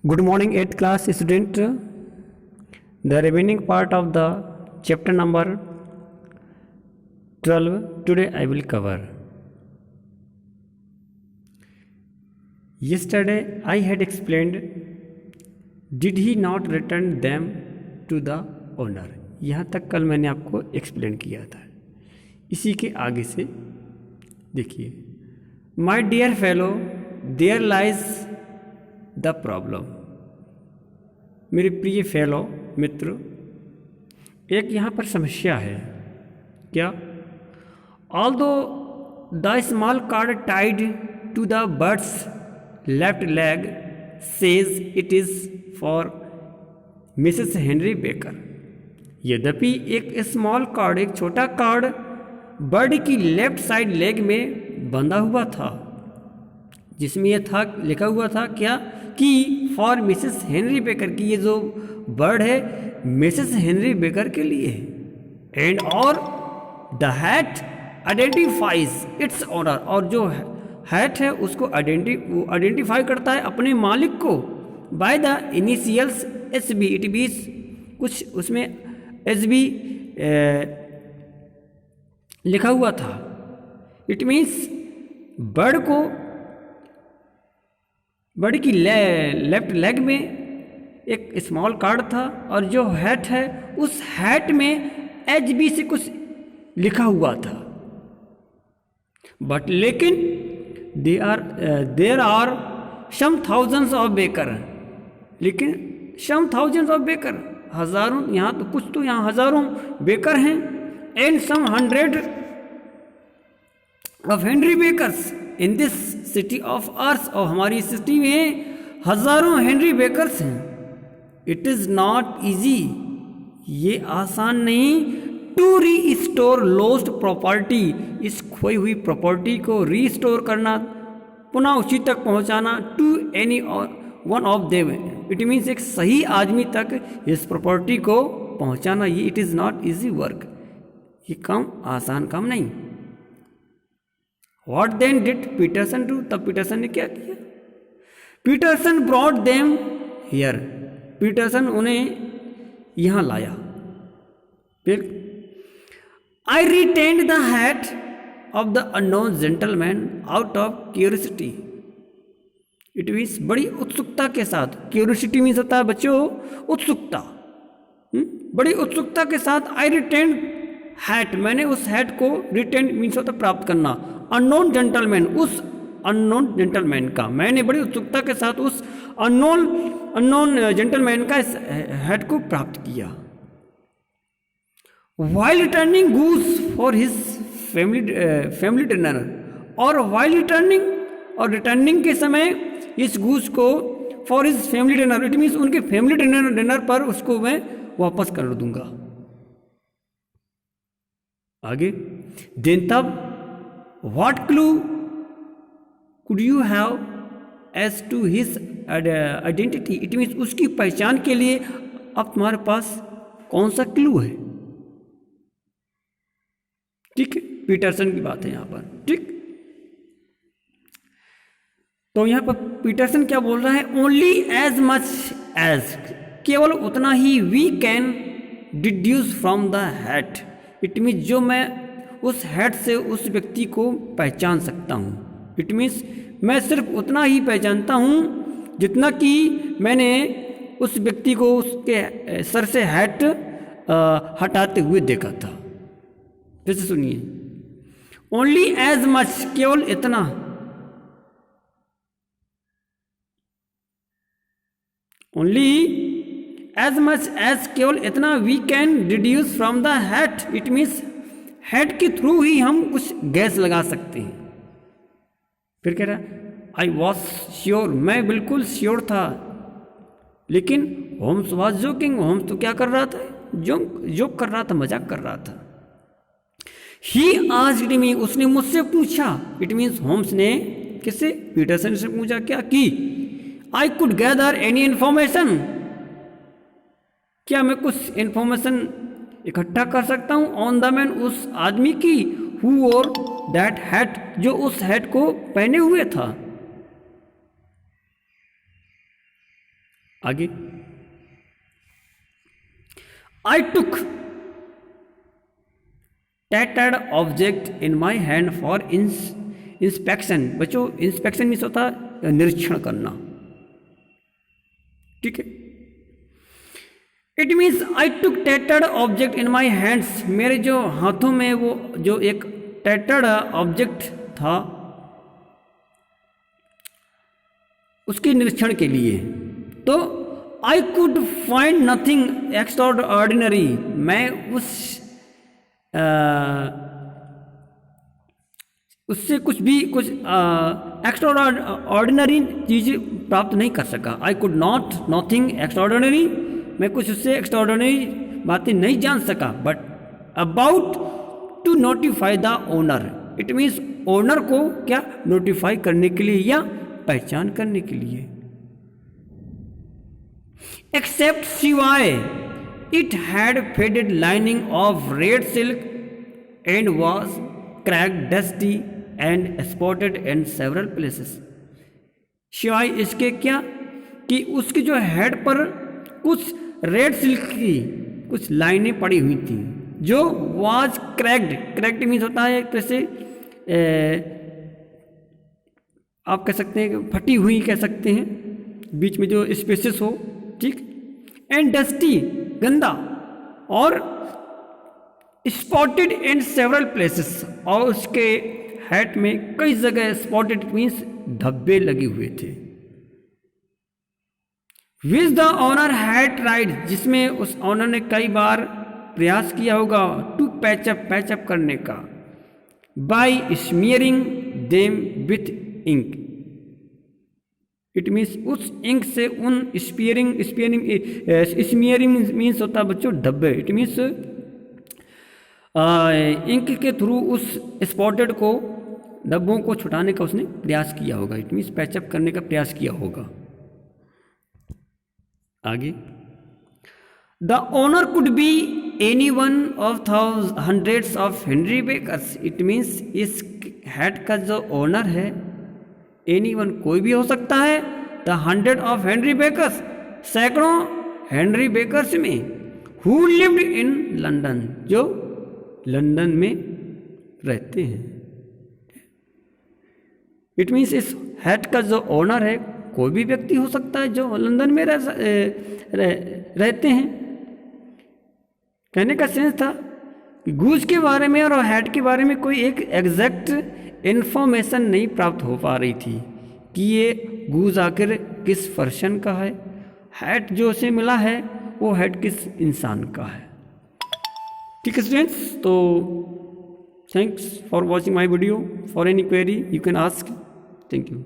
Good morning, 8th class student. The remaining part of the chapter number 12 today I will cover. Yesterday I had explained, did he not return them to the owner? यहाँ तक कल मैंने आपको explain किया था। इसी के आगे से देखिए, my dear fellow, there lies the problem. मेरे प्रिय फेलो मित्र, एक यहाँ पर समस्या है। क्या? Although the small card tied to the bird's left leg says it is for Mrs Henry Baker. यद्यपि एक स्मॉल कार्ड, एक छोटा कार्ड बर्ड की लेफ्ट साइड लेग में बंधा हुआ था, जिसमें यह था लिखा हुआ था क्या कि फॉर मिसेस हेनरी बेकर, की ये जो बर्ड है मिसेस हेनरी बेकर के लिए है। एंड और the hat identifies its owner, और जो हैट है उसको आइडेंटिफाई करता है अपने मालिक को by the initials S B. It means कुछ उसमें एस बी लिखा हुआ था। इट मीन्स बर्ड की लेफ्ट लेग में एक स्मॉल कार्ड था, और जो हैट है उस हैट में एच बी से कुछ लिखा हुआ था। बट लेकिन there are some thousands of Baker, लेकिन सम थाउजेंड्स ऑफ बेकर, हजारों, यहाँ तो कुछ तो यहाँ हजारों बेकर हैं। And some hundred of Henry Bakers in this city of earth, और हमारी सिटी में हजारों हेनरी बेकर्स हैं। इट इज़ नॉट ईजी, ये आसान नहीं, टू रीस्टोर लॉस्ट प्रॉपर्टी, इस खोई हुई प्रॉपर्टी को रीस्टोर करना, पुनः उसी तक पहुंचाना, to any one of them. It means एक सही आदमी तक इस प्रॉपर्टी को पहुंचाना, ये it is not easy work, ये काम आसान काम नहीं। What then did Peterson do? तब पीटरसन ने क्या किया? Peterson brought them here, Peterson उन्हें यहाँ लाया। फिर I retained the hat of the unknown gentleman out of curiosity. It means बड़ी उत्सुकता के साथ, क्यूरियोसिटी मीन्स होता है बच्चों उत्सुकता, बड़ी उत्सुकता के साथ I retained hat, मैंने उस हैट को रिटेन मीन्स होता प्राप्त करना, अननोन जेंटलमैन, उस अननोन जेंटलमैन का, मैंने बड़ी उत्सुकता के साथ उस अननोन जेंटलमैन का इस हैट को प्राप्त किया। While returning goose for his family dinner, और वाइल रिटर्निंग, और रिटर्निंग के समय इस गूस को for his family dinner, it means उनके फैमिली डिनर पर उसको मैं वापस कर दूंगा। आगे देन तब What clue could you have as to his identity? It means उसकी पहचान के लिए अब तुम्हारे पास कौन सा क्लू है? ठीक है, पीटरसन की बात है यहाँ पर। ठीक, तो यहाँ पर पीटरसन क्या बोल रहा है? ओनली एज मच एज, केवल उतना ही we can deduce from the hat. It means जो मैं उस हैट से उस व्यक्ति को पहचान सकता हूँ। इट मीन्स मैं सिर्फ उतना ही पहचानता हूँ जितना कि मैंने उस व्यक्ति को उसके सर से हैट हटाते हुए देखा था। फिर से सुनिए, ओनली एज मच, केवल इतना, ओनली एज मच एज, केवल इतना, we can deduce from the hat. It means head के थ्रू ही हम कुछ गैस लगा सकते हैं। फिर कह रहा आई वॉज श्योर, मैं बिल्कुल श्योर था, लेकिन होम्स वॉज जोकिंग, होम्स तो क्या कर रहा था? जोक कर रहा था, मजाक कर रहा था। ही आस्क्ड मी, उसने मुझसे पूछा। इट मीन्स होम्स ने किससे? पीटरसन से पूछा क्या कि I could gather any information, क्या मैं कुछ इंफॉर्मेशन इकट्ठा कर सकता हूं ऑन द मैन, उस आदमी की, हु और दैट हैट, जो उस हैट को पहने हुए था। आगे, I took tattered object in my hand for inspection. बच्चों इंस्पेक्शन मीन्स होता है निरीक्षण करना, ठीक है। It means I took tattered object in my hands, मेरे जो हाथों में वो जो एक टैटर्ड ऑब्जेक्ट था उसके निरीक्षण के लिए। तो I could find nothing extraordinary, मैं उससे कुछ एक्स्ट्रा ऑर्डिनरी चीज़ प्राप्त नहीं कर सका। I could not nothing extraordinary, मैं कुछ उससे एक्स्ट्राऑर्डिनरी बातें नहीं जान सका। But about to notify the owner, it means owner को क्या नोटिफाई करने के लिए या पहचान करने के लिए। एक्सेप्ट सिवाय it had faded lining of red silk and was cracked, dusty and spotted and several places. सिवाय इसके क्या कि उसकी जो हेड पर कुछ रेड सिल्क की कुछ लाइनें पड़ी हुई थी जो वाज क्रैक्ड मीन्स होता है कैसे आप कह सकते हैं कि फटी हुई कह सकते हैं, बीच में जो स्पेसेस हो, ठीक। एंड डस्टी गंदा, और स्पॉटेड एंड सेवरल प्लेसेस, और उसके हैट में कई जगह स्पॉटेड मीन्स धब्बे लगे हुए थे। Which the owner had tried, जिसमें उस ऑनर ने कई बार प्रयास किया होगा टू पैचअप करने का, by smearing them with ink. It means उस इंक से उन स्मीयरिंग मीन्स होता है बच्चों धब्बे। इट मीन्स इंक के थ्रू उस स्पॉटेड को धब्बों को छुटाने का उसने प्रयास किया होगा। इट मीन्स पैचअप करने का प्रयास किया होगा। आगे, the owner could be any one of hundreds of Henry Bakers. It means इस हैट का जो ओनर है एनी वन कोई भी हो सकता है, द 100 ऑफ हेनरी बेकर्स सैकड़ों हेनरी बेकर्स में, हु लिव्ड इन लंदन जो लंदन में रहते हैं। इट मीन्स इस हैट का जो ओनर है कोई भी व्यक्ति हो सकता है जो लंदन में रहते हैं। कहने का सेंस था कि गूज के बारे में और हैट के बारे में कोई एक एग्जैक्ट इन्फॉर्मेशन नहीं प्राप्त हो पा रही थी कि ये गूज आखिर किस पर्सन का है, हैट जो उसे मिला है वो हैट किस इंसान का है। ठीक है स्टूडेंट्स, तो thanks for watching my video. For any query you can ask. Thank you.